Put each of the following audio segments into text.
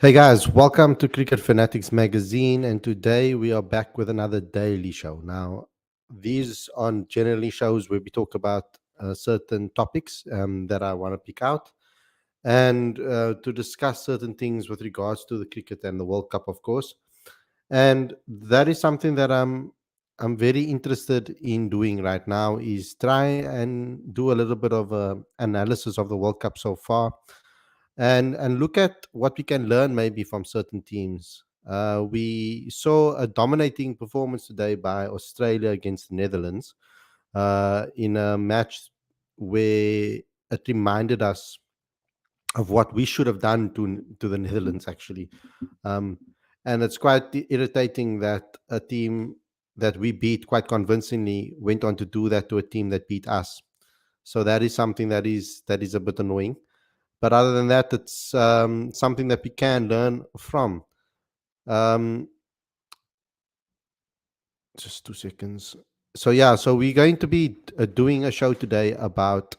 Hey guys, welcome to Cricket Fanatics Magazine, and today we are back with another daily show. Now, these are generally shows where we talk about certain topics that I want to pick out and to discuss certain things with regards to the cricket and the World Cup, of course. And that is something that I'm very interested in doing right now is try and do a little bit of analysis of the World Cup so far and look at what we can learn maybe from certain teams. We saw a dominating performance today by Australia against the Netherlands in a match where it reminded us of what we should have done to the Netherlands actually. Um, and it's quite irritating that a team that we beat quite convincingly went on to do that to a team that beat us. So that is something that is a bit annoying. But other than that, it's something that we can learn from. Um, just 2 seconds. So yeah, so we're going to be doing a show today about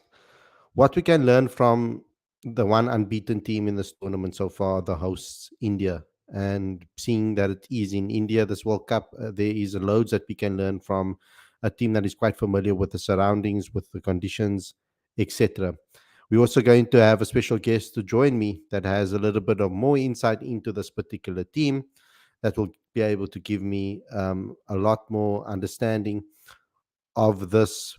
what we can learn from the one unbeaten team in this tournament so far, the hosts India, and seeing that it is in India this World Cup, there is loads that we can learn from a team that is quite familiar with the surroundings, with the conditions, etc. We're also going to have a special guest to join me that has a little bit of more insight into this particular team that will be able to give me a lot more understanding of this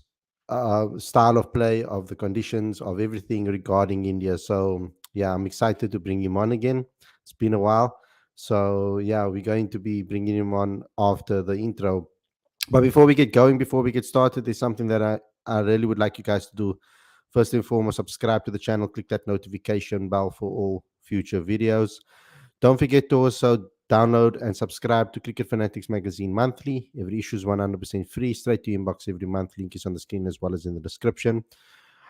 style of play, of the conditions, of everything regarding India. So, yeah, I'm excited to bring him on again. It's been a while. So, yeah, we're going to be bringing him on after the intro. But before we get going, before we get started, there's something that I really would like you guys to do. First and foremost, subscribe to the channel, click that notification bell for all future videos. Don't forget to also download and subscribe to Cricket Fanatics Magazine monthly. Every issue is 100% free, straight to your inbox every month. Link is on the screen as well as in the description.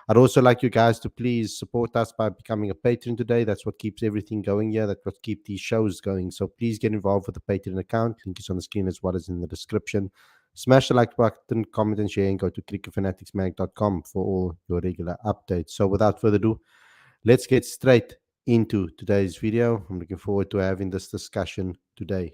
I'd also like you guys to please support us by becoming a patron today. That's what keeps everything going here. That's what keeps these shows going. So please get involved with the Patreon account. Link is on the screen as well as in the description. Smash the like button, comment and share, and go to cricketfanaticsmag.com for all your regular updates. So without further ado, let's get straight into today's video. I'm looking forward to having this discussion today.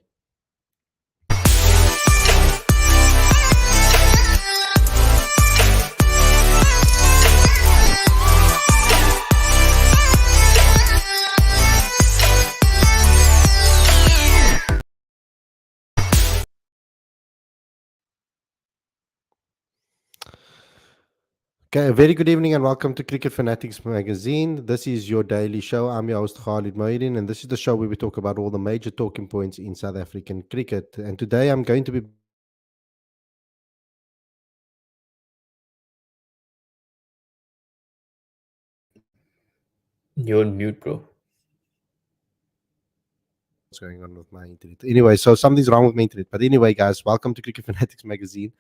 Okay, a very good evening and welcome to Cricket Fanatics Magazine. This is your daily show. I'm your host Khalid, and this is the show where we talk about all the major talking points in South African cricket. And today I'm going to be You're on mute, bro. what's going on with my internet. Anyway, so something's wrong with my internet. But anyway, guys, welcome to Cricket Fanatics Magazine.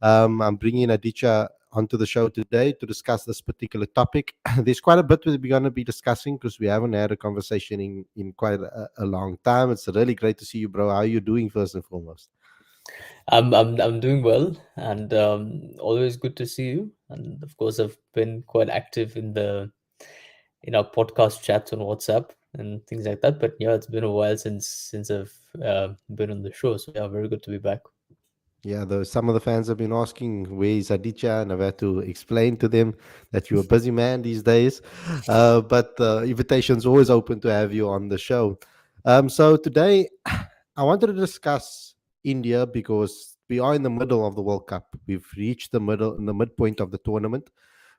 I'm bringing Aditya onto the show today to discuss this particular topic. There's quite a bit that we're going to be discussing because we haven't had a conversation in quite a long time. It's really great to see you, bro. How are you doing, first and foremost? I'm doing well, and always good to see you. And of course, I've been quite active in our podcast chats on WhatsApp and things like that. But yeah, it's been a while since I've been on the show. So yeah, very good to be back. Yeah, some of the fans have been asking where is Aditya, and I've had to explain to them that you're a busy man these days. But the invitation's always open to have you on the show. So today, I wanted to discuss India because we are in the middle of the World Cup. We've reached the midpoint of the tournament.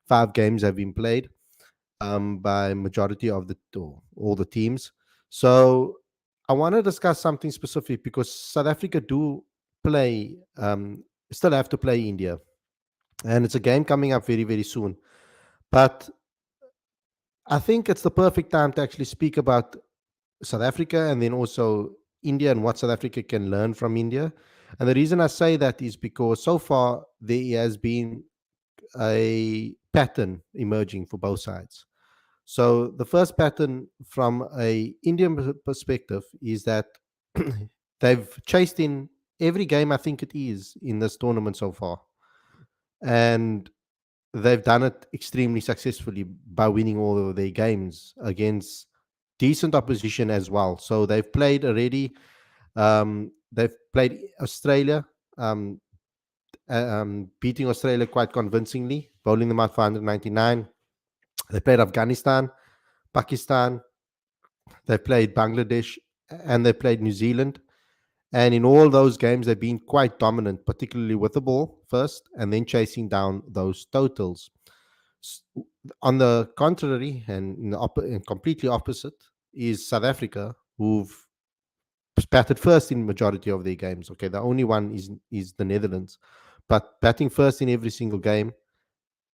5 games have been played by majority of all the teams. So I want to discuss something specific because South Africa do play still have to play India, and it's a game coming up very very soon. But I think it's the perfect time to actually speak about South Africa and then also India and what South Africa can learn from India. And the reason I say that is because so far there has been a pattern emerging for both sides. So the first pattern from a Indian perspective is that they've chased in every game I think it is in this tournament so far, and they've done it extremely successfully by winning all of their games against decent opposition as well. So they've played already. They've played Australia, um, beating Australia quite convincingly, bowling them out for 199. They played Afghanistan, Pakistan, they played Bangladesh, and they played New Zealand. And in all those games, they've been quite dominant, particularly with the ball first and then chasing down those totals. S- On the contrary, and and completely opposite, is South Africa, who've batted first in majority of their games. Okay, the only one is the Netherlands, but batting first in every single game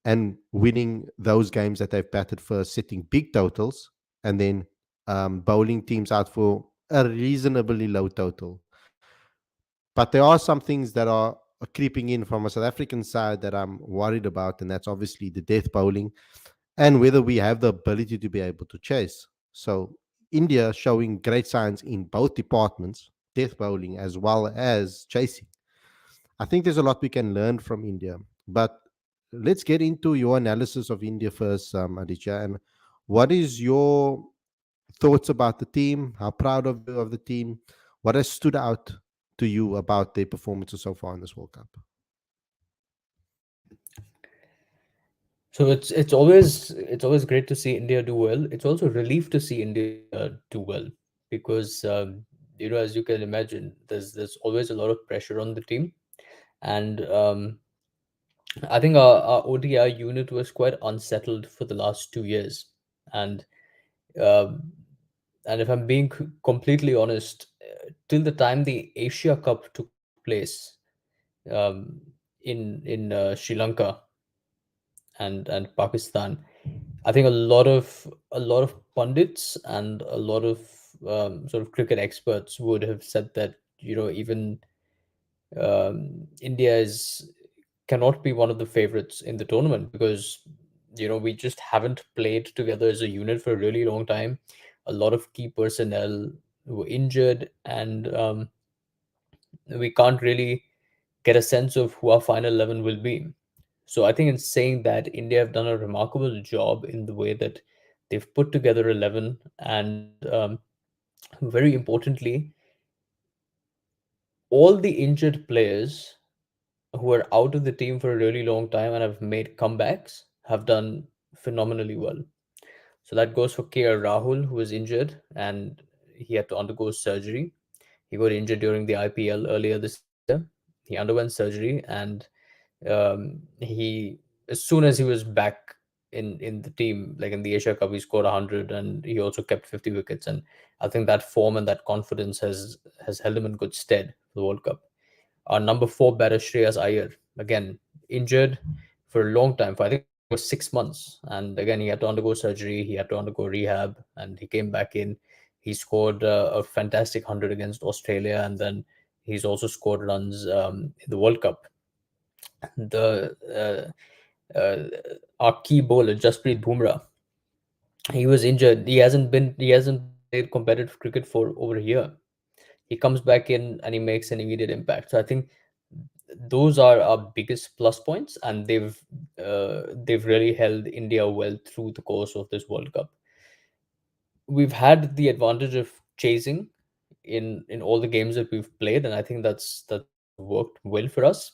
and winning those games that they've batted first, setting big totals, and then bowling teams out for a reasonably low total. But there are some things that are creeping in from a South African side that I'm worried about, and that's obviously the death bowling and whether we have the ability to be able to chase. So India showing great signs in both departments, death bowling as well as chasing. I think there's a lot we can learn from India. But let's get into your analysis of India first, Aditya. And what is your thoughts about the team? How proud of you of the team? What has stood out to you about their performances so far in this World Cup? So it's always great to see India do well. It's also a relief to see India do well because as you can imagine, there's always a lot of pressure on the team, and I think our ODI unit was quite unsettled for the last 2 years, and um, and if I'm being completely honest, till the time the Asia Cup took place um, in Sri Lanka and Pakistan, I think a lot of pundits and a lot of sort of cricket experts would have said that even India is cannot be one of the favorites in the tournament because we just haven't played together as a unit for a really long time. A lot of key personnel were injured, and we can't really get a sense of who our final 11 will be. So I think in saying that, India have done a remarkable job in the way that they've put together 11, and very importantly, all the injured players who are out of the team for a really long time and have made comebacks have done phenomenally well. So that goes for KR Rahul, who was injured and he had to undergo surgery. He got injured during the IPL earlier this year. He underwent surgery, and he as soon as he was back in the team, like in the Asia Cup, he scored 100 and he also kept 50 wickets. And I think that form and that confidence has held him in good stead for the World Cup. Our number four batter, Shreyas Iyer, again injured for a long time, for I think it was 6 months. And again, he had to undergo surgery, he had to undergo rehab, and he came back in. He scored a fantastic 100 against Australia, and then he's also scored runs in the World Cup. The Our key bowler, Jasprit Bumrah, he was injured. He hasn't played competitive cricket for over a year. He comes back in and he makes an immediate impact. So I think those are our biggest plus points, and they've really held India well through the course of this World Cup. We've had the advantage of chasing in all the games that we've played, and I think that's worked well for us.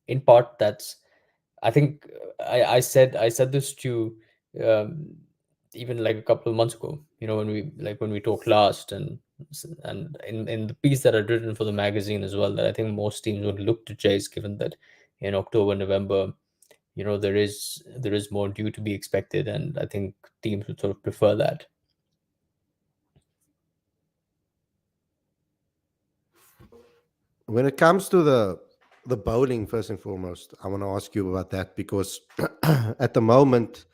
In part, that's I think I said this to um, even like a couple of months ago. When we talked last, and in the piece that I'd written for the magazine as well, that I think most teams would look to chase, given that in October, November, there is more due to be expected, and I think teams would sort of prefer that. When it comes to the bowling, first and foremost, I want to ask you about that because at the moment,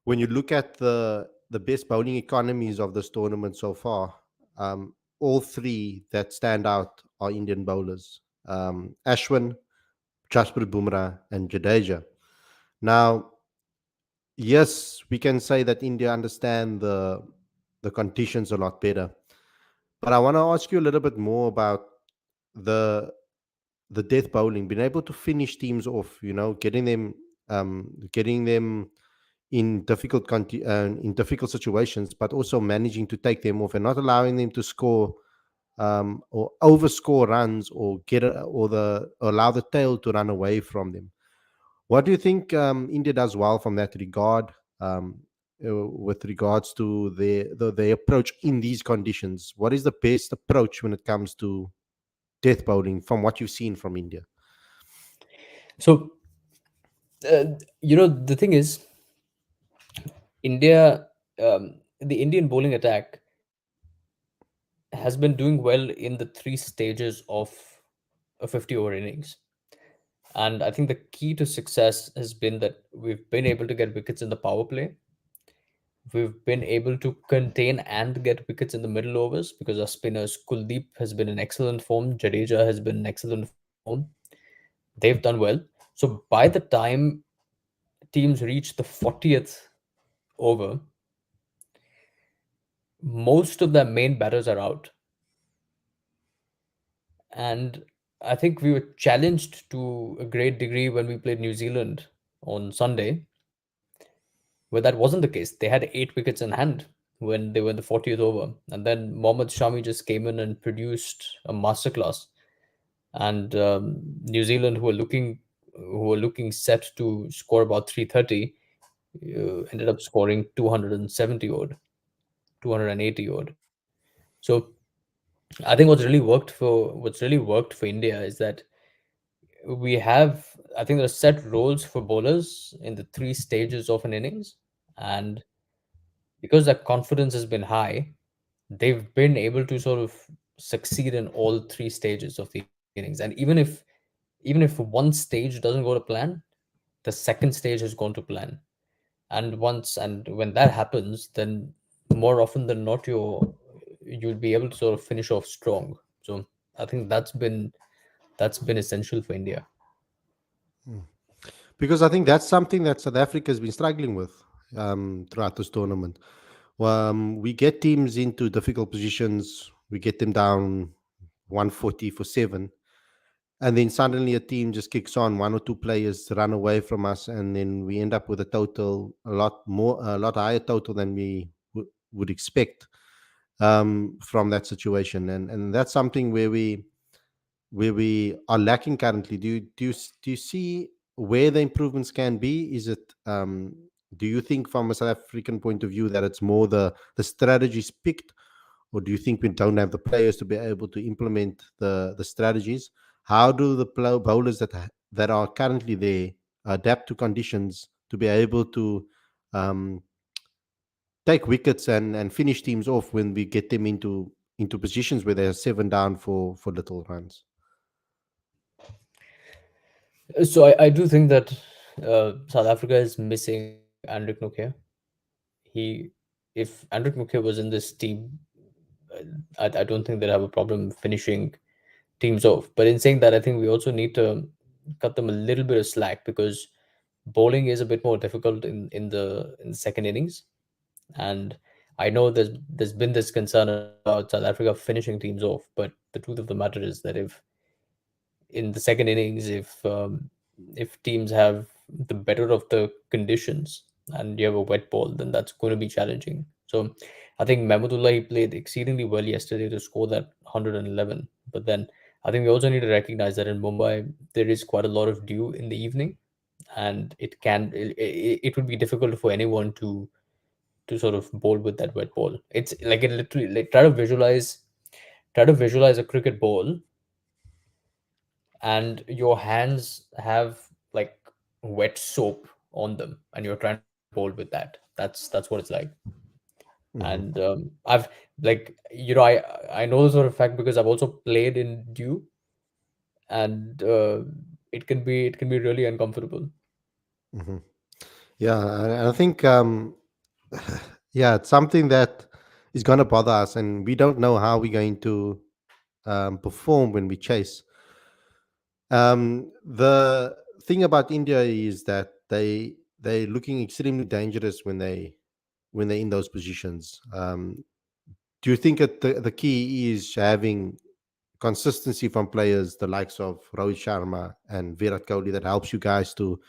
when you look at the best bowling economies of this tournament so far, all three that stand out are Indian bowlers: Ashwin, Jasprit Bumrah, and Jadeja. Now, yes, we can say that India understand the conditions a lot better, but I want to ask you a little bit more about the the death bowling, being able to finish teams off, getting them in difficult situations, but also managing to take them off and not allowing them to score or overscore runs or allow the tail to run away from them. What do you think India does well from that regard, with regards to their approach in these conditions? What is the best approach when it comes to death bowling from what you've seen from India? So, the thing is, India, the Indian bowling attack has been doing well in the three stages of a 50 over innings. And I think the key to success has been that we've been able to get wickets in the power play. We've been able to contain and get wickets in the middle overs because our spinners, Kuldeep has been in excellent form, Jadeja has been in excellent form. They've done well. So by the time teams reach the 40th over, most of their main batters are out. And I think we were challenged to a great degree when we played New Zealand on Sunday, where that wasn't the case. They had 8 wickets in hand when they were in the 40th over. And then Mohammad Shami just came in and produced a masterclass. And New Zealand, who were looking set to score about 330, ended up scoring 270 odd, 280 odd. So I think what's really worked for India is that we have, I think there are set roles for bowlers in the three stages of an innings, and because their confidence has been high, they've been able to sort of succeed in all three stages of the innings. And even if one stage doesn't go to plan, the second stage has gone to plan. And when that happens, then more often than not, you'll be able to sort of finish off strong. So I think that's been essential for India. Mm. Because I think that's something that South Africa has been struggling with throughout this tournament. We get teams into difficult positions, we get them down 140 for seven, and then suddenly a team just kicks on, one or two players run away from us, and then we end up with a total a lot higher total than we would expect from that situation, and that's something where we are lacking currently. Do you see where the improvements can be? Is it do you think from a South African point of view that it's more the strategies picked, or do you think we don't have the players to be able to implement the strategies? How do the bowlers that are currently there adapt to conditions to be able to um, take wickets and finish teams off when we get them into positions where they're seven down for little runs? So I do think that South Africa is missing Andrik Nokia. He, if Andrik Nokia was in this team, I don't think they'd have a problem finishing teams off. But in saying that, I think we also need to cut them a little bit of slack because bowling is a bit more difficult in the second innings. And I know there's been this concern about South Africa finishing teams off, but the truth of the matter is that if in the second innings, if teams have the better of the conditions and you have a wet ball, then that's going to be challenging. So I think Mahmudullah, he played exceedingly well yesterday to score that 111. But then I think we also need to recognize that in Mumbai there is quite a lot of dew in the evening, and it would be difficult for anyone to sort of bowl with that wet ball. It's like, it literally, like, try to visualize a cricket ball and your hands have like wet soap on them and you're trying to bowl with that. That's what it's like. Hmm. And I've, like, I know this for a fact because I've also played in dew, and it can be really uncomfortable. Hmm. Yeah, and I think yeah, it's something that is going to bother us, and we don't know how we're going to perform when we chase. The thing about India is that they're looking extremely dangerous when they're in those positions. Do you think that the key is having consistency from players, the likes of Rohit Sharma and Virat Kohli, that helps you guys to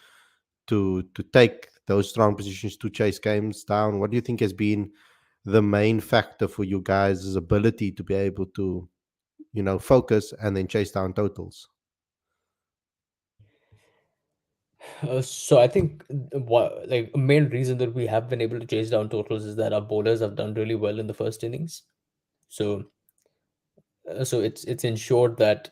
take those strong positions to chase games down? What do you think has been the main factor for you guys' ability to be able to, focus and then chase down totals? So I think what like a main reason that we have been able to chase down totals is that our bowlers have done really well in the first innings. So it's ensured that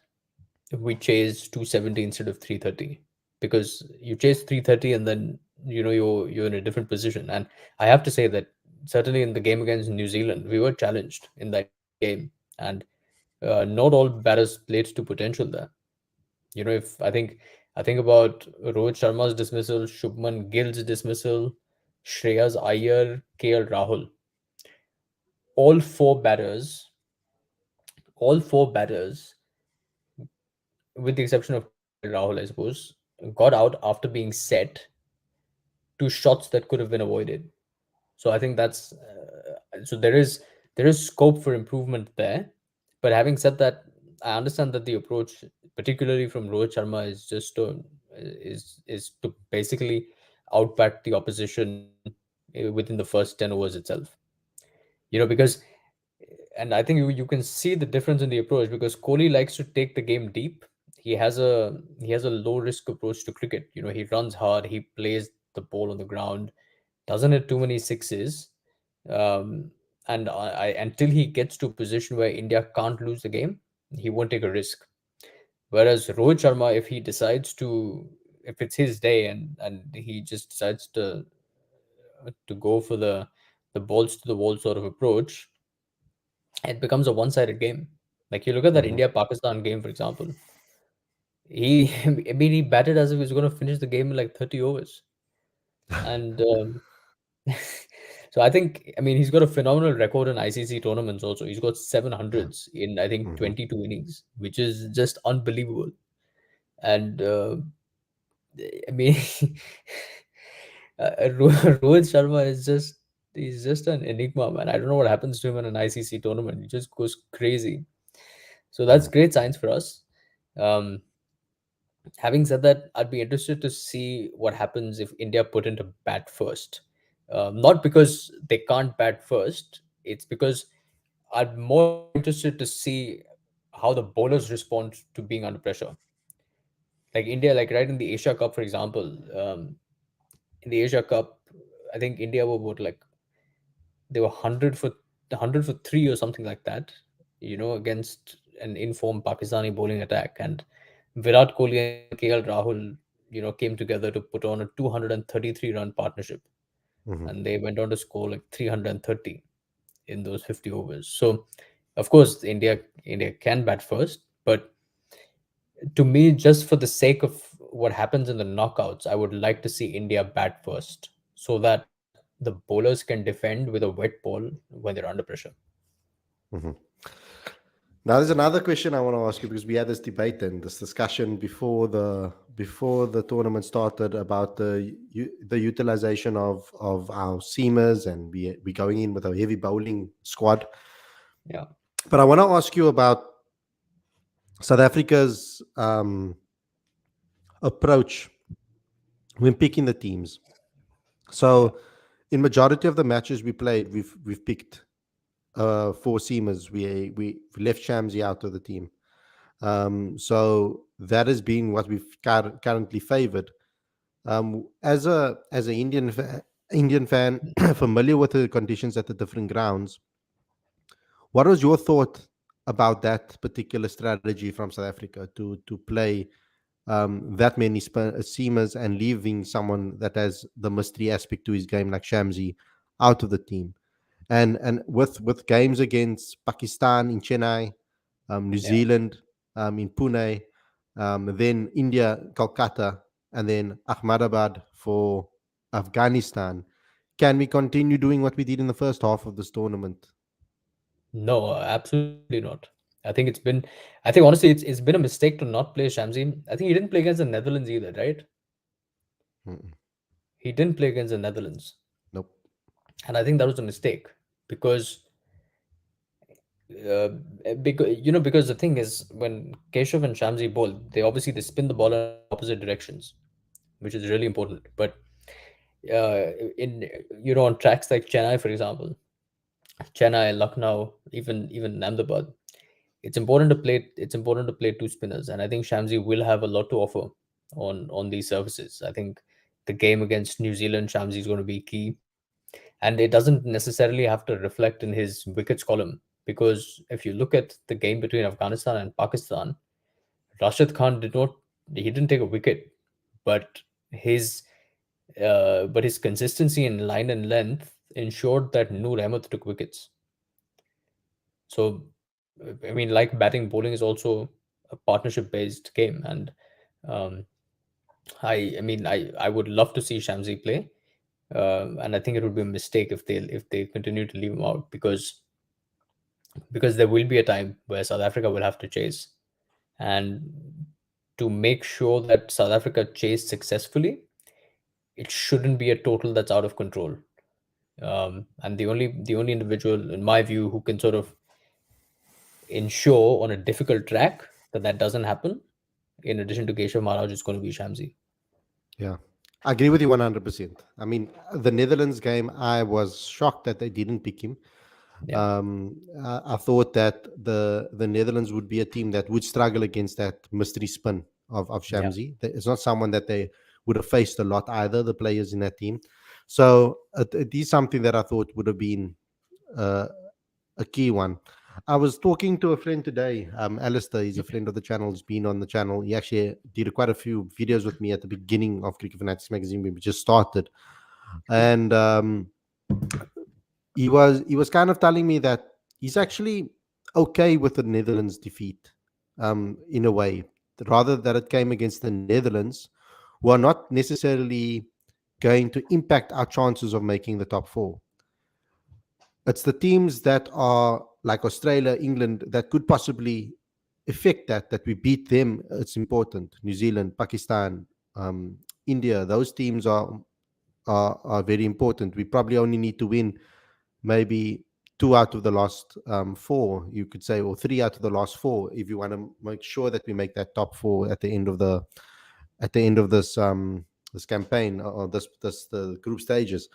we chase 270 instead of 330, because you chase 330 and then you're in a different position. And I have to say that certainly in the game against New Zealand, we were challenged in that game, and not all batters played to potential there. If I think about Rohit Sharma's dismissal, Shubman Gill's dismissal, Shreyas Iyer, KL Rahul, all four batters, all four batters, with the exception of KL Rahul, I suppose, got out after being set to shots that could have been avoided. So I think that's so there is scope for improvement there. But having said that, I understand that the approach, particularly from Rohit Sharma, is just to is to basically outbat the opposition within the first 10 overs itself. Because and I think you can see the difference in the approach, because Kohli likes to take the game deep. He has a low risk approach to cricket. He runs hard, he plays the ball on the ground, doesn't hit too many sixes, um, and until he gets to a position where India can't lose the game, he won't take a risk. Whereas Rohit Sharma, if it's his day and he just decides to go for the balls to the wall sort of approach, it becomes a one-sided game. Like you look at that Hmm. India Pakistan game, for example. He, I mean, he batted as if he was going to finish the game in like 30 overs, and so I mean, he's got a phenomenal record in ICC tournaments. Also, he's got 700s in I think Hmm. 22 innings, which is just unbelievable. And I mean, Rohit Sharma is just he's just an enigma, man. I don't know what happens to him in an ICC tournament. He just goes crazy. So that's great signs for us. Um, Having said that, I'd be interested to see what happens if India put into bat first. Not because they can't bat first, it's because I'm more interested to see how the bowlers respond to being under pressure. Like India, like right in the Asia Cup, for example, in the Asia Cup, I think India were what, like they were 100 for 3 or something like that, against an informed Pakistani bowling attack. And Virat Kohli and KL Rahul, came together to put on a 233 run partnership, Hmm. and they went on to score like 330 in those 50 overs. So, of course, India can bat first, but to me, just for the sake of what happens in the knockouts, I would like to see India bat first so that the bowlers can defend with a wet ball when they're under pressure. Hmm. Now, there's another question I want to ask you, because we had this debate and this discussion before the tournament started about the utilization of our seamers, and we going in with a heavy bowling squad. Yeah, But I want to ask you about South Africa's approach when picking the teams. yeah, So, in majority of the matches we played, we've picked four seamers. We left Shamsi out of the team. So that has been what we've currently favored. As a Indian fan, familiar with the conditions at the different grounds, what was your thought about that particular strategy from South Africa to play that many seamers and leaving someone that has the mystery aspect to his game like Shamsi out of the team? And with games against Pakistan in Chennai, New yeah. Zealand in Pune, then India, Kolkata, and then Ahmedabad for Afghanistan. Can we continue doing what we did in the first half of this tournament? No, absolutely not. I think honestly, it's been a mistake to not play Shamsi. I think he didn't play against the Netherlands either, right? Mm-mm. He didn't play against the Netherlands, Nope. and I think that was a mistake because because the thing is, when Keshav and Shamsi bowl, they spin the ball in opposite directions, which is really important. But in on tracks like Chennai, for example, Chennai, Lucknow, even Ahmedabad. It's important to play two spinners, and I think Shamsi will have a lot to offer on these services. I think the game against New Zealand, Shamsi is going to be key, and it doesn't necessarily have to reflect in his wickets column, because if you look at the game between Afghanistan and Pakistan, Rashid Khan didn't take a wicket, but his his consistency in line and length ensured that Noor Ahmed took wickets. So, I mean, like batting, bowling is also a partnership-based game, and um, I would love to see Shamsi play, and I think it would be a mistake if they continue to leave him out, because there will be a time where South Africa will have to chase, and to make sure that South Africa chase successfully, it shouldn't be a total that's out of control. And the only individual, in my view, who can sort of ensure on a difficult track that that doesn't happen, in addition to Keshav Maharaj, is going to be Shamsi. Yeah. I agree with you 100%. I mean, the Netherlands game, I was shocked that they didn't pick him. Yeah, I thought that the Netherlands would be a team that would struggle against that mystery spin of yeah, Shamsi. It's not someone that they would have faced a lot either, the players in that team. So it is something that I thought would have been uh, a key one. I was talking to a friend today, Alistair. He's a friend of the channel. He's been on the channel. He actually did quite a few videos with me at the beginning of Cricket Fanatics magazine when we just started, and he was kind of telling me that he's actually okay with the Netherlands defeat, in a way, rather that it came against the Netherlands, who are not necessarily going to impact our chances of making the top four. It's the teams that are like Australia, England, that could possibly affect that we beat them. It's important. New Zealand, Pakistan, India, those teams are very important. We probably only need to win maybe two out of the last four, you could say, or three out of the last four, if you want to make sure that we make that top four at the end of this campaign, or this the group stages.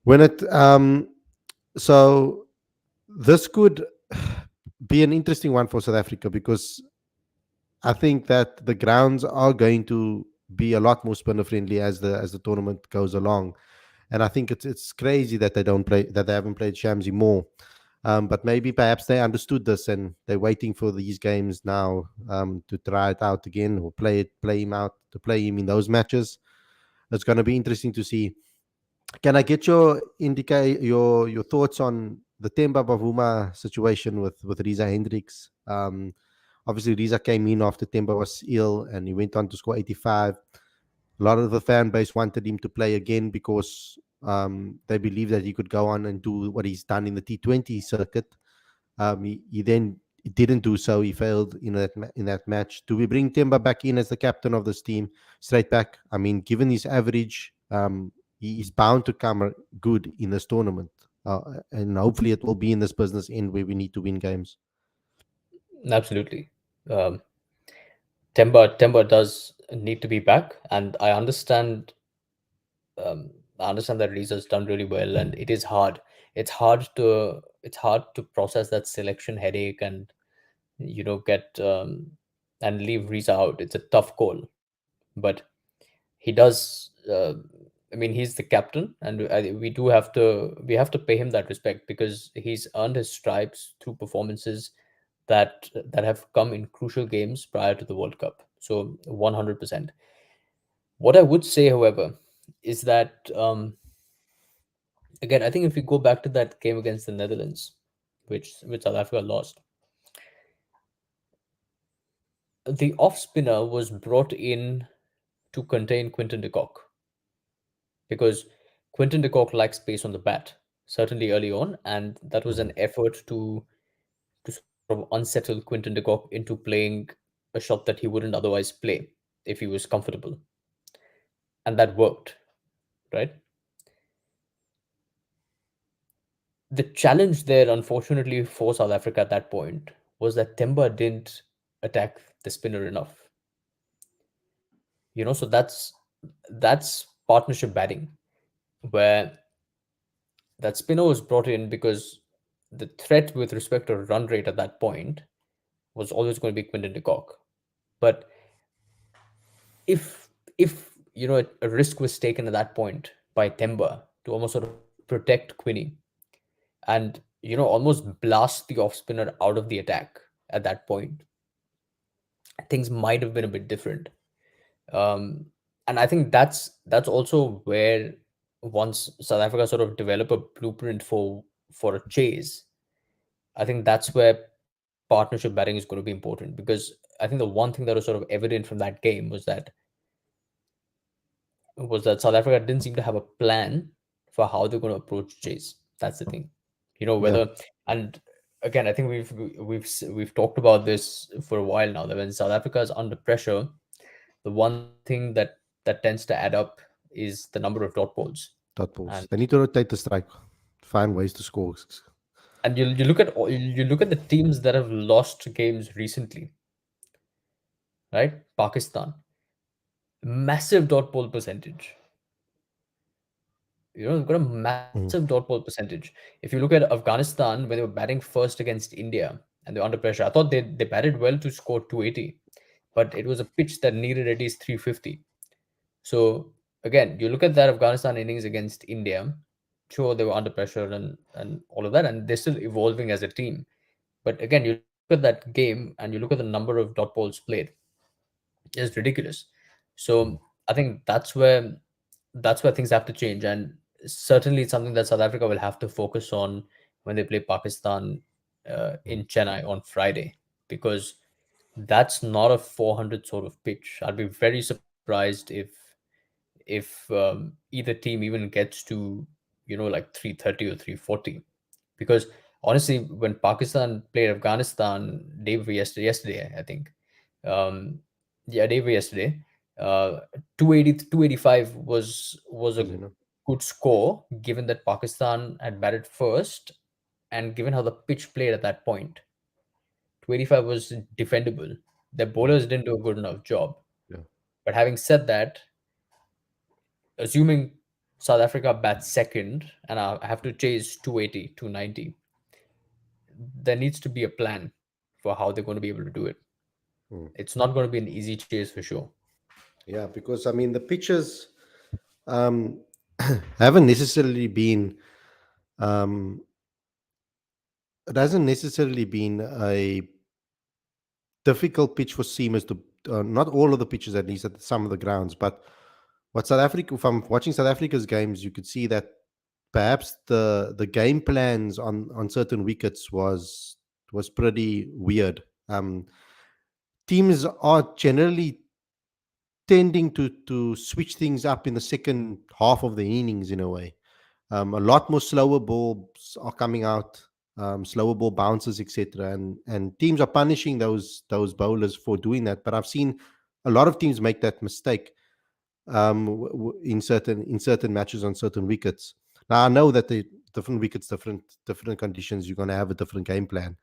When it so this could be an interesting one for South Africa, because I think that the grounds are going to be a lot more spinner friendly as the tournament goes along. And I think it's crazy that they haven't played Shamsi more. But maybe perhaps they understood this and they're waiting for these games now, to try it out again, or play him in those matches. It's going to be interesting to see. Can I get your thoughts on the Temba Bavuma situation with Riza Hendricks? Obviously, Riza came in after Temba was ill, and he went on to score 85. A lot of the fan base wanted him to play again because they believe that he could go on and do what he's done in the T20 circuit. He then didn't do so. He failed in that match. Do we bring Temba back in as the captain of this team straight back? I mean, given his average, he is bound to come good in this tournament. And hopefully it will be in this business end where we need to win games. absolutely. Um, Temba does need to be back, and um, I understand that Reese's done really well, and it is hard. It's hard to process that selection headache, and get and leave Reese out. It's a tough call, but he does. I mean, he's the captain, and we have to pay him that respect, because he's earned his stripes through performances that have come in crucial games prior to the World Cup. So 100%. What I would say, however, is that, again, I think if we go back to that game against the Netherlands, which South Africa lost, the off spinner was brought in to contain Quinton de Kock, because Quinton de Kock likes space on the bat, certainly early on, and that was Mhm. an effort to sort of unsettle Quinton de Kock into playing a shot that he wouldn't otherwise play if he was comfortable, and that worked, right? The challenge there, unfortunately for South Africa at that point, was that Temba didn't attack the spinner enough. So that's partnership batting, where that spinner was brought in because the threat with respect to run rate at that point was always going to be Quinton de Kock. But if a risk was taken at that point by Temba to almost sort of protect Quinny and almost blast the off spinner out of the attack at that point, things might have been a bit different. Um, and I think that's also where, once South Africa sort of develop a blueprint for a chase, I think that's where partnership batting is going to be important, because I think the one thing that was sort of evident from that game was that South Africa didn't seem to have a plan for how they're going to approach chase. That's the thing, Yeah, whether. And again, I think we've talked about this for a while now, that when South Africa is under pressure, the one thing that tends to add up is the number of dot balls. dot And balls. They need to rotate the strike, find ways to score. you look at the teams that have lost games recently, right? Pakistan, massive dot ball percentage. They've got a massive Mm. dot ball percentage. If you look at Afghanistan, when they were batting first against India and they were under pressure, I thought they batted well to score 280, but it was a pitch that needed at least 350. So again, you look at that Afghanistan innings against India. Sure, they were under pressure and all of that, and they're still evolving as a team. But again, you look at that game and you look at the number of dot balls played, it's ridiculous. So Mm. I think that's where things have to change, and certainly it's something that South Africa will have to focus on when they play Pakistan in Chennai on Friday, because that's not a 400 sort of pitch. I'd be very surprised if either team even gets to like 330 or 340, because honestly, when Pakistan played Afghanistan yesterday, I think, um, yeah, day before yesterday, uh, 280 285 was a Is it not? good score, given that Pakistan had batted first, and given how the pitch played at that point. 285 was defendable. The Mm. bowlers didn't do a good enough job. Yeah. But having said that, assuming South Africa bats second and I have to chase 280, 290, there needs to be a plan for how they're going to be able to do it. Mm. It's not going to be an easy chase for sure. Yeah, because I mean the pitches um, haven't necessarily been. Um, it hasn't necessarily been a difficult pitch for seamers to. Not all of the pitches, at least at some of the grounds, but what South Africa. If I'm watching South Africa's games, you could see that perhaps the game plans on certain wickets was pretty weird. Teams are generally tending to switch things up in the second half of the innings in a way. A lot more slower balls are coming out, slower ball bounces, etc. And teams are punishing those bowlers for doing that. But I've seen a lot of teams make that mistake in certain matches on certain wickets. Now I know that the different wickets, different conditions, you're going to have a different game plan.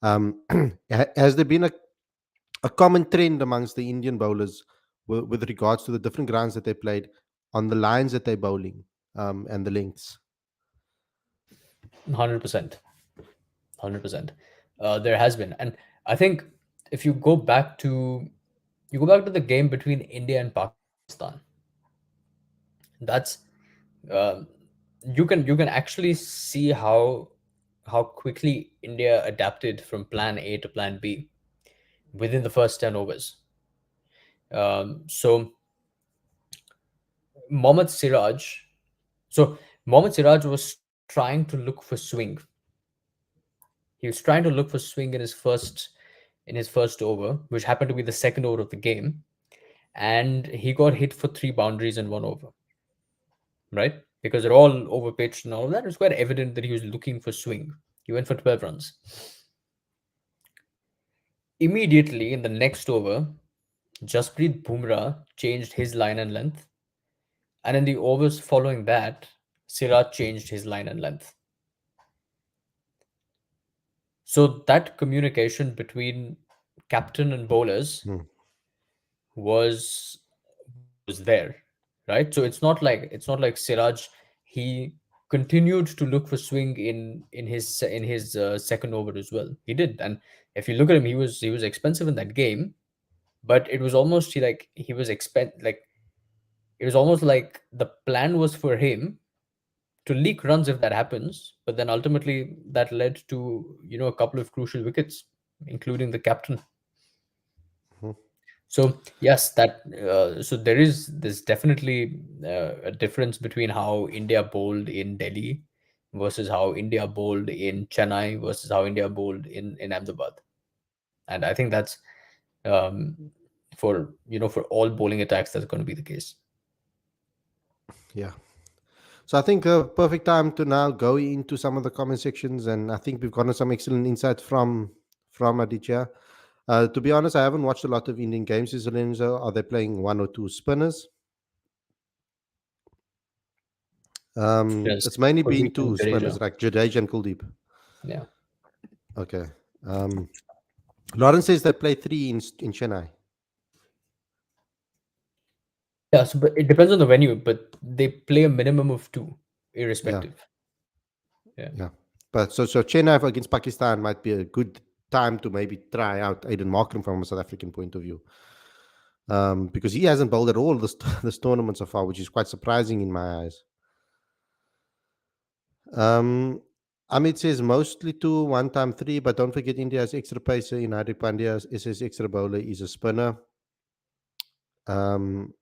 Has there been a common trend amongst the Indian bowlers with regards to the different grounds that they played on the lines that they're bowling and the lengths? 100%. 100%. There has been. And I think if you go back to the game between India and Pakistan, that's um, you can actually see how quickly India adapted from plan A to plan B within the first 10 overs. So Mohammad Siraj, so Mohammad Siraj was trying to look for swing. He was trying to look for swing in his first over, which happened to be the second over of the game, and he got hit for three boundaries in one over, right? Because they're all over pitched and all of that. It was quite evident that he was looking for swing. He went for 12 runs. Immediately in the next over, Jasprit Bumrah changed his line and length, and in the overs following that, Siraj changed his line and length. So that communication between captain and bowlers Hmm. was there. right? So it's not like Siraj. He continued to look for swing in his second over as well. He did, and if you look at him, he was expensive in that game, but it was almost like he was like it was almost like the plan was for him to leak runs if that happens, but then ultimately that led to a couple of crucial wickets, including the captain. Mhm. So yes, that so there's definitely a difference between how India bowled in Delhi versus how India bowled in Chennai versus how India bowled in Ahmedabad, and I think that's um, for all bowling attacks that's going to be the case. Yeah. So I think a perfect time to now go into some of the comment sections, and I think we've gotten some excellent insights from Aditya. To be honest, I haven't watched a lot of Indian games. Is Lorenzo? Are they playing one or two spinners? Yes, It's mainly been Kuldeep and two spinners, Jadeja. like Jadeja and Kuldeep. Yeah. Okay. Um, Lawrence says they play three in Chennai. Yeah, so but it depends on the venue, but they play a minimum of two, Yeah, irrespective. Yeah, yeah. But so Chennai against Pakistan might be a good time to maybe try out Aiden Markram from a South African point of view, because he hasn't bowled at all this this tournament so far, which is quite surprising in my eyes. Um, Amit says mostly two, one time three, but don't forget India has extra pacer in Hardik Pandya. SS extra bowler is a spinner. Um,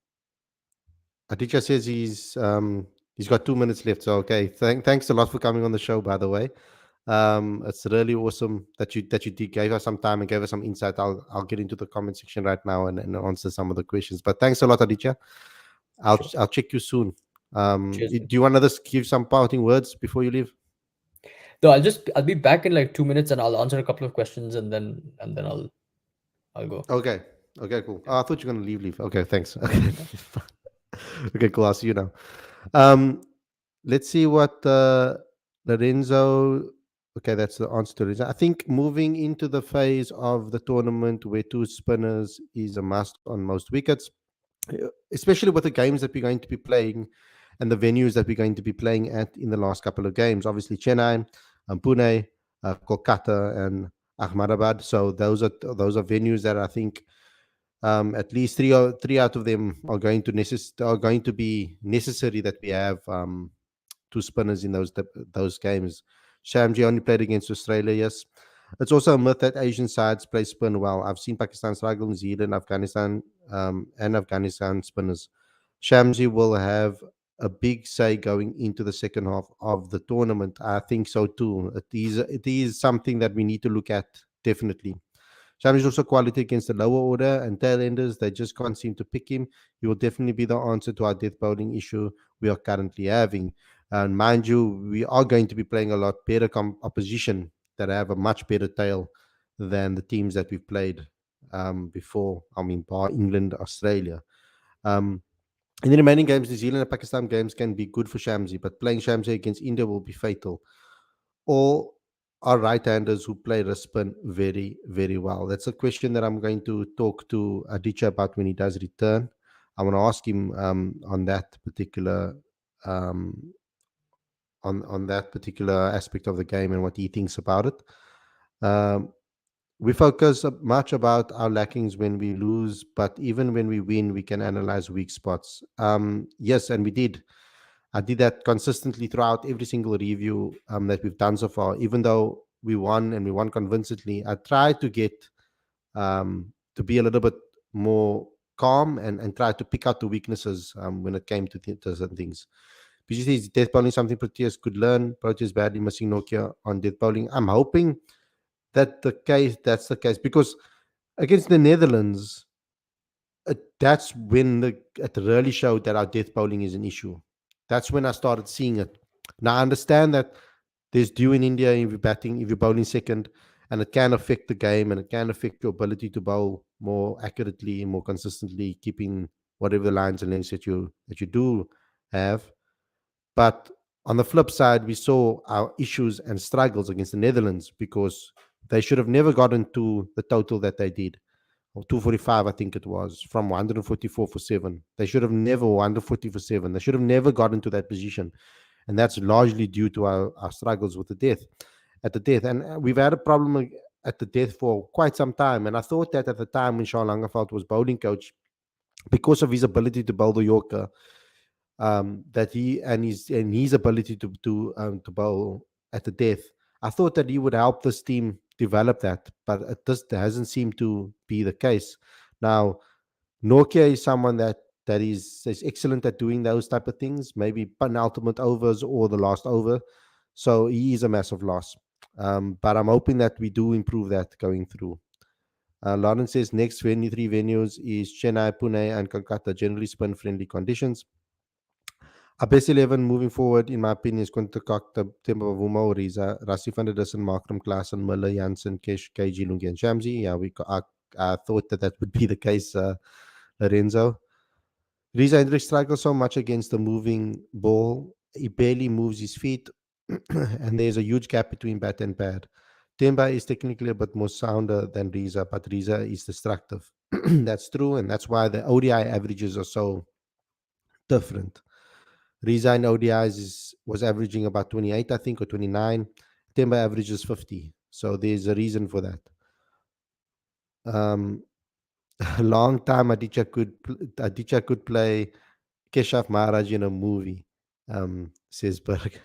Aditya says he's got 2 minutes left. So okay, thanks a lot for coming on the show. By the way, it's really awesome that you did gave us some time and gave us some insight. I'll get into the comment section right now and answer some of the questions. But thanks a lot, Aditya. I'll sure. I'll check you soon. Cheers, man. Do you want to give some parting words before you leave? No, I'll be back in like 2 minutes and I'll answer a couple of questions and then I'll go. Okay. Okay, cool. Yeah. Oh, I thought you were gonna leave. Okay, thanks. Okay. Yeah. Okay, cool. I'll see you now. Um, let's see what Lorenzo. Okay, that's the answer to Lorenzo. I think moving into the phase of the tournament where two spinners is a must on most wickets, especially with the games that we're going to be playing and the venues that we're going to be playing at in the last couple of games. Obviously, Chennai, Pune, Kolkata, and Ahmedabad. So those are venues that I think at least three out of them are going to be necessary that we have two spinners in those games. Shamji only played against Australia, yes. It's also a myth that Asian sides play spin well. I've seen Pakistan struggle, New Zealand, Afghanistan spinners. Shamsi will have a big say going into the second half of the tournament. I think so too. It is something that we need to look at definitely. Sham is also quality against the lower order and tail enders. They just can't seem to pick him. He will definitely be the answer to our death bowling issue we are currently having. And mind you, we are going to be playing a lot better opposition that have a much better tail than the teams that we've played before. I mean, bar England, Australia. Um, in the remaining games, New Zealand and Pakistan games can be good for Shamsi, but playing Shamsi against India will be fatal. Or are right-handers who play the spin very, very well? That's a question that I'm going to talk to Aditya about when he does return. I want to ask him um, on that particular aspect of the game and what he thinks about it. Um, we focus much about our lackings when we lose, but even when we win, we can analyze weak spots. Yes, and we did. I did that consistently throughout every single review that we've done so far. Even though we won and we won convincingly, I tried to get to be a little bit more calm and try to pick out the weaknesses when it came to certain things. BGC is death bowling something Proteas could learn. Proteas badly missing Nokia on death bowling. I'm hoping that's the case because against the Netherlands, that's when it really showed that our death bowling is an issue. That's when I started seeing it. Now I understand that there's due in India if you're batting, if you're bowling second, and it can affect the game and it can affect your ability to bowl more accurately and more consistently, keeping whatever the lines and lengths that you do have. But on the flip side, we saw our issues and struggles against the Netherlands because they should have never gotten to the total that they did. or 245, I think it was, from 144 for seven. They should have never 140 for seven. They should have never got into that position. And that's largely due to our struggles with the death at the death. And we've had a problem at the death for quite some time. And I thought that at the time when Sean Langeveld was bowling coach, because of his ability to bowl the Yorker, that he and his ability to bowl at the death, I thought that he would help this team develop that, but that hasn't seemed to be the case. Now, Nokia is someone that is excellent at doing those type of things, maybe penultimate overs or the last over. So he is a massive loss. But I'm hoping that we do improve that going through. Lawrence says next 23 venues is Chennai, Pune, and Kolkata, generally spin friendly conditions. Our best 11 moving forward, in my opinion, is going to cock the Timber Wuma, Riza, Rassi van der Dussen, Markram, Klaassen, Miller, Janssen, KG, Lungi, and Shamsi. Yeah, I thought that would be the case, Lorenzo. Riza Hendrik struggles so much against the moving ball. He barely moves his feet, and there's a huge gap between bat and pad. Temba is technically a bit more sounder than Riza, but Riza is destructive. That's true, and that's why the ODI averages are so different. Riza in ODIs was averaging about 28, I think, or 29. Temba averages 50. So there's a reason for that. Um, a long time Aditya could play Keshav Maharaj in a movie, says Berg.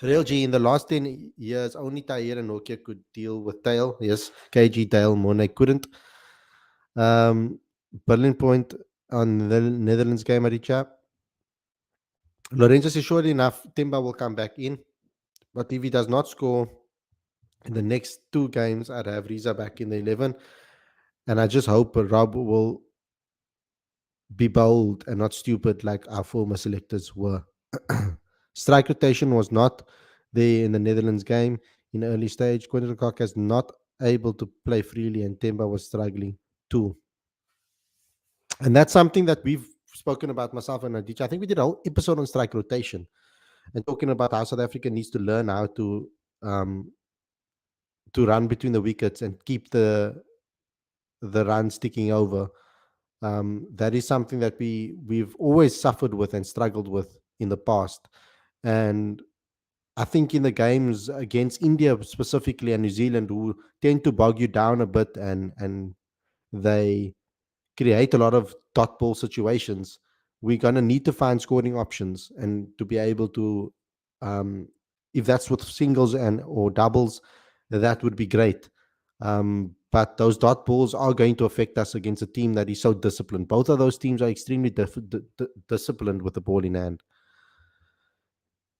Real G, in the last 10 years, only Tahir and Nokia could deal with Tail. Yes, KG, Tail, Monet couldn't. Um, Berlin point on the Netherlands game, Aditya. Lorenzo says, surely enough, Timba will come back in. But if he does not score in the next two games, I'd have Riza back in the 11. And I just hope Rob will be bold and not stupid like our former selectors were. Strike rotation was not there in the Netherlands game in the early stage. Quentin Cock is not able to play freely, and Temba was struggling too. And that's something that we've spoken about, myself and Aditya. I think we did a whole episode on strike rotation and talking about how South Africa needs to learn how um, to run between the wickets and keep the run sticking over. That is something that we've always suffered with and struggled with in the past. And I think in the games against India specifically and New Zealand, who tend to bog you down a bit and they create a lot of dot ball situations, we're gonna need to find scoring options and to be able to, um, if that's with singles and or doubles, that would be great. But those dot balls are going to affect us against a team that is so disciplined. Both of those teams are extremely disciplined with the ball in hand.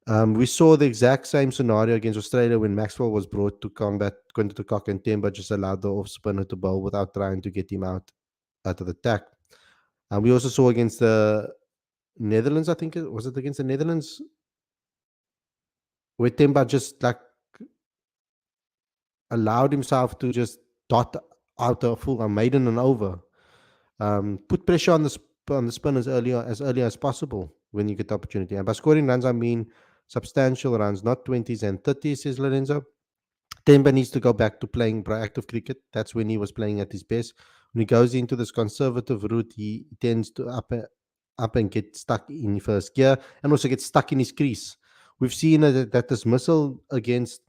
We saw the exact same scenario against Australia when Maxwell was brought to combat Quinton de Kock, and Temba just allowed the off spinner to bowl without trying to get him out of the attack. We also saw against the Netherlands, I think was it against the Netherlands, where Temba just like allowed himself to just dot out a full a maiden and over. Put pressure on the spinners early as possible when you get the opportunity. And by scoring runs, I mean substantial runs, not 20s and 30s, says Lorenzo. Temba needs to go back to playing proactive cricket. That's when he was playing at his best. When he goes into this conservative route, he tends to up and get stuck in first gear and also get stuck in his crease. We've seen that dismissal against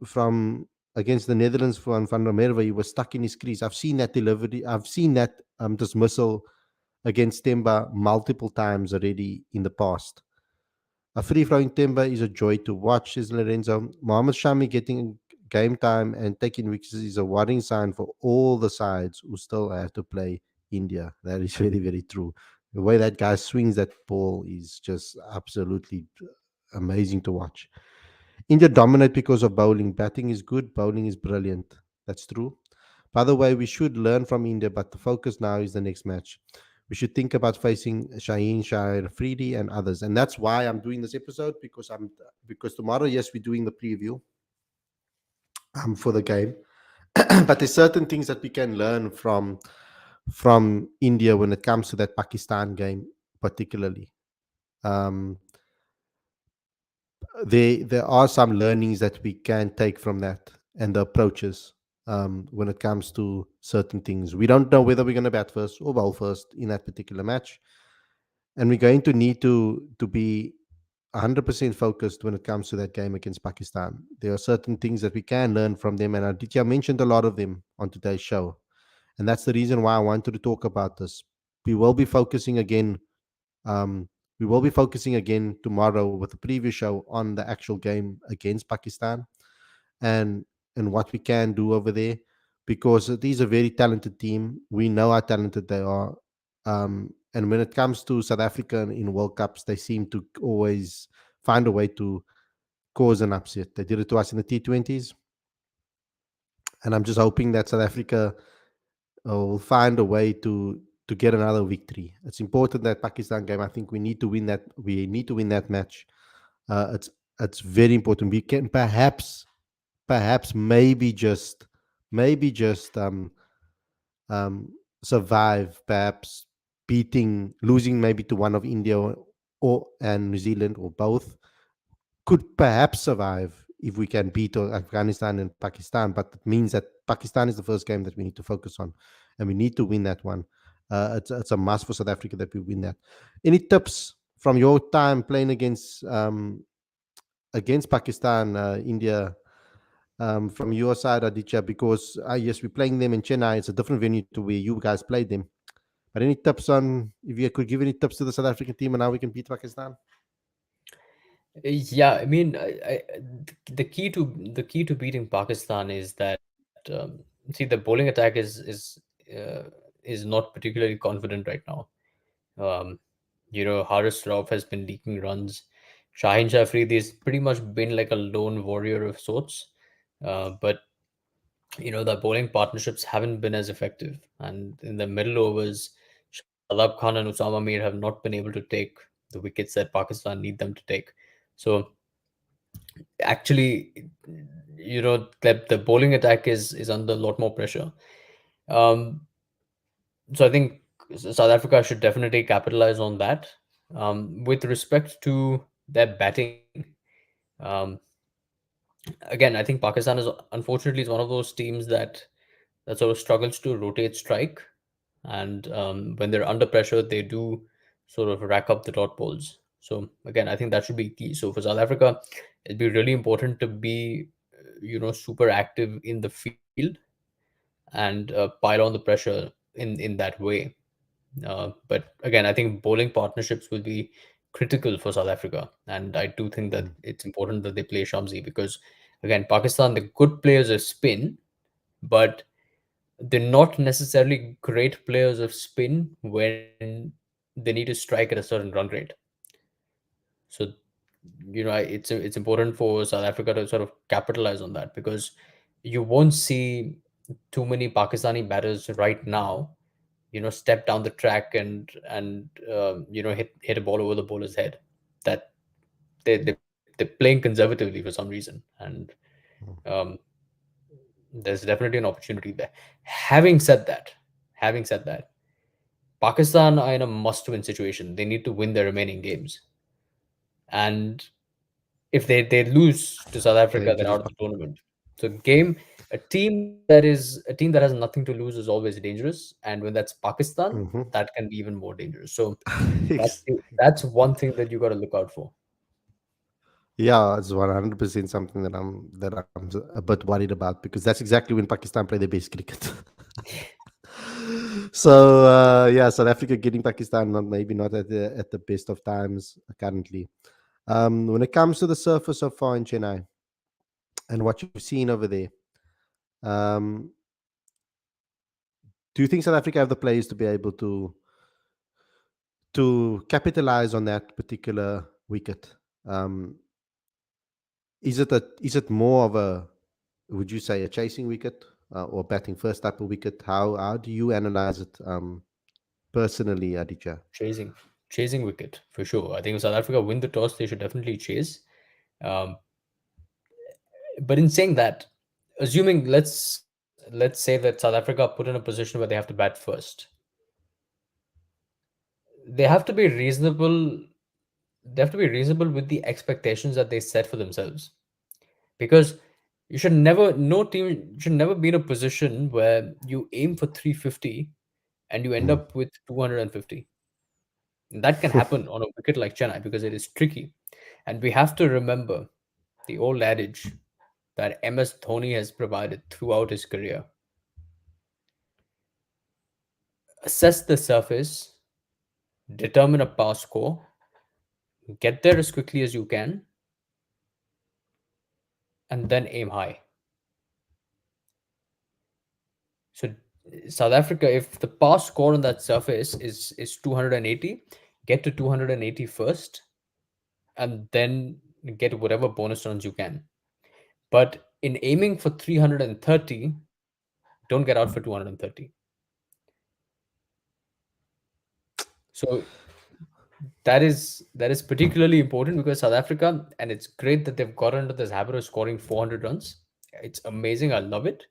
from against the Netherlands from Van der Merwe, he was stuck in his crease. I've seen that delivery. I've seen that dismissal against Temba multiple times already in the past. A free flowing timber is a joy to watch, says Lorenzo. Mohammed Shami getting game time and taking wickets is a worrying sign for all the sides who still have to play India. That is very, very true. The way that guy swings that ball is just absolutely amazing to watch. India dominate because of bowling. Batting is good, bowling is brilliant. That's true. By the way, we should learn from India, but the focus now is the next match. We should think about facing Shaheen, Shire, Freedy, and others. And that's why I'm doing this episode because tomorrow, yes, we're doing the preview for the game. But there's certain things that we can learn from India when it comes to that Pakistan game, particularly. Um, there are some learnings that we can take from that and the approaches. when it comes to certain things. We don't know whether we're going to bat first or bowl first in that particular match, and we're going to need to be 100% focused when it comes to that game against Pakistan. There are certain things that we can learn from them, and Aditya mentioned a lot of them on today's show, and that's the reason why I wanted to talk about this. We will be focusing again. Um, we will be focusing again tomorrow with the previous show on the actual game against Pakistan, and what we can do over there, because it is a very talented team. We know how talented they are. And when it comes to South Africa in World Cups, they seem to always find a way to cause an upset. They did it to us in the T20s, and I'm just hoping that South Africa will find a way to get another victory. It's important that Pakistan game. I think we need to win that. We need to win that match. It's very important. We can perhaps maybe just um, survive, perhaps beating, losing maybe to one of India or and New Zealand or both, could perhaps survive if we can beat Afghanistan and Pakistan. But it means that Pakistan is the first game that we need to focus on, and we need to win that one. It's a must for South Africa that we win that. Any tips from your time playing against Pakistan, India, from your side, Aditya? Because yes, we're playing them in Chennai. It's a different venue to where you guys played them. But any tips on, if you could give any tips to the South African team and how we can beat Pakistan? Yeah, I mean, the key to beating Pakistan is that see, the bowling attack uh, is not particularly confident right now. Um, Haris Rauf has been leaking runs. Shaheen Shafri, he's pretty much been like a lone warrior of sorts. But the bowling partnerships haven't been as effective. And in the middle overs, Shadab Khan and Usama Mir have not been able to take the wickets that Pakistan need them to take. So actually, the bowling attack is under a lot more pressure. Um, so I think South Africa should definitely capitalize on that. With respect to their batting, um, again, I think Pakistan is unfortunately is one of those teams that sort of struggles to rotate strike, and when they're under pressure, they do sort of rack up the dot balls. So again, I think that should be key. So for South Africa, it'd be really important to be, super active in the field and pile on the pressure in that way. But again, I think bowling partnerships will be critical for South Africa, and I do think that Mm. it's important that they play Shamsi because, again, Pakistan, the good players are spin, but they're not necessarily great players of spin when they need to strike at a certain run rate. So, it's important for South Africa to sort of capitalize on that because you won't see too many Pakistani batters right now, step down the track and hit a ball over the bowler's head. That they're playing conservatively for some reason, and um, there's definitely an opportunity there. Having said that, having said that, Pakistan are in a must-win situation. They need to win their remaining games, and if they lose to South Africa, Game they're out of against the Pakistan. tournament. So a team that has nothing to lose is always dangerous, and when that's Pakistan, Hmm. that can be even more dangerous. So that's one thing that you got to look out for. Yeah, it's 100% something that I'm a bit worried about, because that's exactly when Pakistan play their best cricket. So yeah, South Africa getting Pakistan not, maybe not at the best of times currently. When it comes to the surface so far in Chennai and what you've seen over there, um, do you think South Africa have the players to be able to capitalize on that particular wicket? Um, is it more of a, would you say, a chasing wicket, or batting first type of wicket? How do you analyze it, personally, Aditya? Chasing, chasing wicket for sure. I think if South Africa win the toss, they should definitely chase. Um, but in saying that, assuming let's say that South Africa put in a position where they have to bat first, they have to be reasonable. They have to be reasonable with the expectations that they set for themselves, because No team should never be in a position where you aim for 350 and you end Mm. up with 250. That can happen on a wicket like Chennai because it is tricky. And we have to remember the old adage that MS Dhoni has provided throughout his career. Assess the surface, determine a pass score, get there as quickly as you can, and then aim high. So South Africa, if the pass score on that surface is 280, get to 280 first, and then get whatever bonus runs you can. But in aiming for 330, don't get out for 230. So that is particularly important because South Africa, and it's great that they've got into this habit of scoring 400 runs. It's amazing. I love it.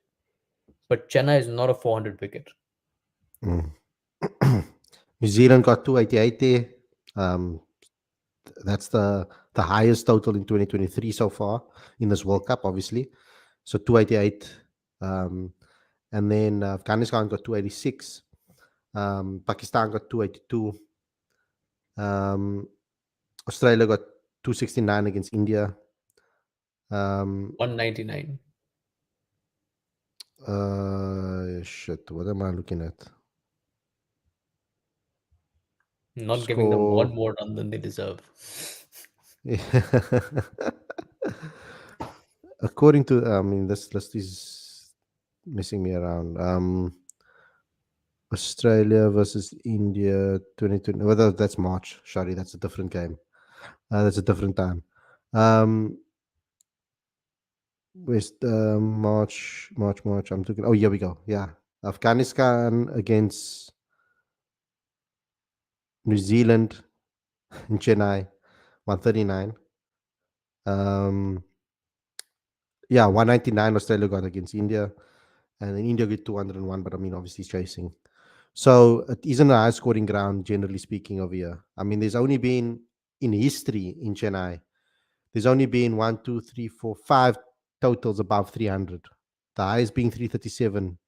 But Chennai is not a 400 wicket. Mm. New Zealand got 288 there. Um, that's the highest total in 2023 so far in this World Cup, obviously. So 288. Um, and then Afghanistan got 286. Pakistan got 282. Um, Australia got 269 against India. Um, 199. shit, what am I looking at? Not giving them Score. one more run than they deserve. According to, I mean, this list is messing me around. Australia versus India 2020. Whether that's March. Sorry, that's a different game. That's a different time. Um, West March. I'm looking. Oh, here we go. Yeah, Afghanistan against New Zealand in Chennai, 139. Um, yeah, 199 Australia got against India, and then India got 201. But I mean, obviously chasing. So it isn't a high scoring ground, generally speaking, over here. I mean, there's only been in history in Chennai, there's only been one, two, three, four, five totals above 300. The highest being 337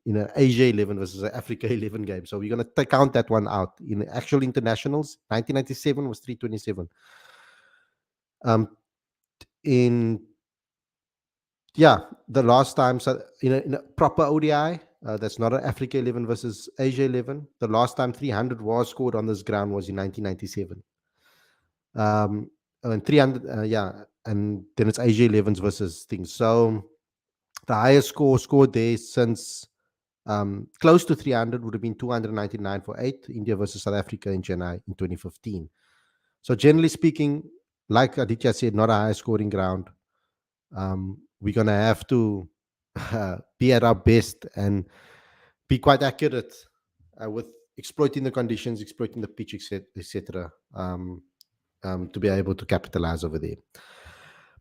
in an Asia 11 versus an Africa 11 game. So we're going to count that one out. In actual internationals, 1997 was 327. Um, in Yeah, the last time, so in a proper ODI, that's not an Africa 11 versus Asia 11. The last time 300 was scored on this ground was in 1997. Um, and 300, yeah, and then it's Asia 11s versus things. So the highest score scored there since close to 300 would have been 299 for eight, India versus South Africa in Chennai in 2015. So generally speaking, like Aditya said, not a high scoring ground. We're gonna have to be at our best and be quite accurate with exploiting the conditions, exploiting the pitch, etc. To be able to capitalize over there.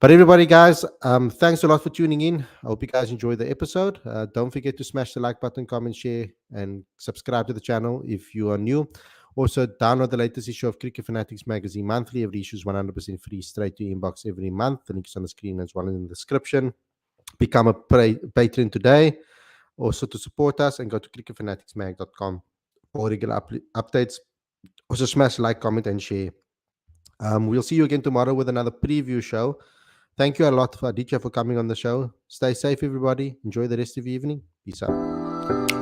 But everybody, guys, thanks a lot for tuning in. I hope you guys enjoyed the episode. Don't forget to smash the like button, comment, share, and subscribe to the channel if you are new. Also, download the latest issue of Cricket Fanatics magazine monthly. Every issue is 100% free, straight to your inbox every month. The link is on the screen as well in the description. Become a patron today. Also, to support us, and go to cricketfanaticsmag.com for regular updates. Also, smash like, comment, and share. We'll see you again tomorrow with another preview show. Thank you a lot for Aditya for coming on the show. Stay safe, everybody. Enjoy the rest of your evening. Peace out.